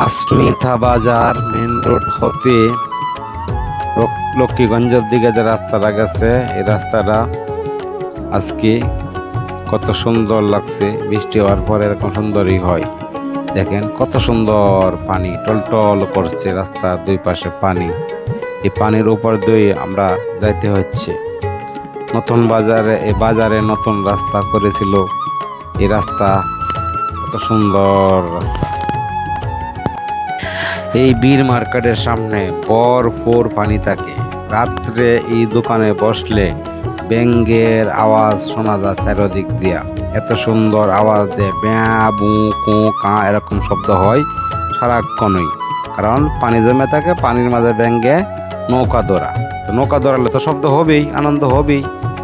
अस्मिता बाजार main road হতে লক্ষ্মীগঞ্জের দিকে যে রাস্তাটা গেছে এই রাস্তাটা আজকে কত সুন্দর লাগছে। বৃষ্টি হওয়ার পরে এরকম সুন্দরই হয়। দেখেন কত সুন্দর পানি টলটল করছে, রাস্তার দুই পাশে পানি। এই পানির উপর দিয়ে আমরা যাইতে হচ্ছে। নতুন বাজারে এই বাজারে নতুন রাস্তা করেছিল। এই রাস্তা কত সুন্দর রাস্তা। এই বীর মার্কেটের সামনে ভরপুর পানি থাকে। রাত্রে এই দোকানে বসলে ব্যাঙের আওয়াজ শোনা যায় চারদিক দিয়া। এত সুন্দর আওয়াজ দেয়, ব্যাঁ বু কু কা এরকম শব্দ হয় সারাক্ষণই। কারণ পানি জমে থাকে, পানির মাঝে ব্যাঙে নৌকা দৌড়া। তো নৌকা দৌড়ালে তো শব্দ হবেই, আনন্দ হবেই।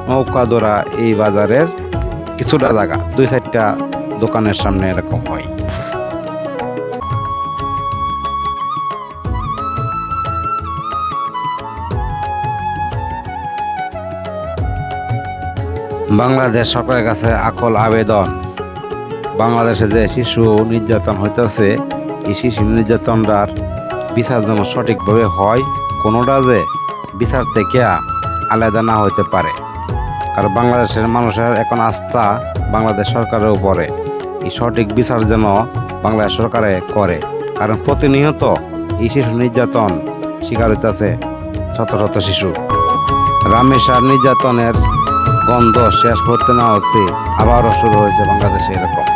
নৌকা দৌড়া এই বাজারের কিছুটা জায়গা, 2-4টা দোকানের সামনে এরকম হয়। বাংলাদেশ সরকারের কাছে আকুল আবেদন, বাংলাদেশে যে শিশু নির্যাতন হইতেছে এই শিশু নির্যাতনটার বিচার যেন সঠিকভাবে হয়। কোনোটা যে বিচার থেকে আলাদা না হইতে পারে। কারণ বাংলাদেশের মানুষের এখন আস্থা বাংলাদেশ সরকারের উপরে। এই সঠিক বিচার যেন বাংলাদেশ সরকারে করে। কারণ প্রতিনিয়ত এই শিশু নির্যাতন শিকার হইতেছে শত শত শিশু। রামেশার নির্যাতনের গন্ধ শেষ করতে না হতে আবারও শুরু হয়েছে বাংলাদেশে এরকম।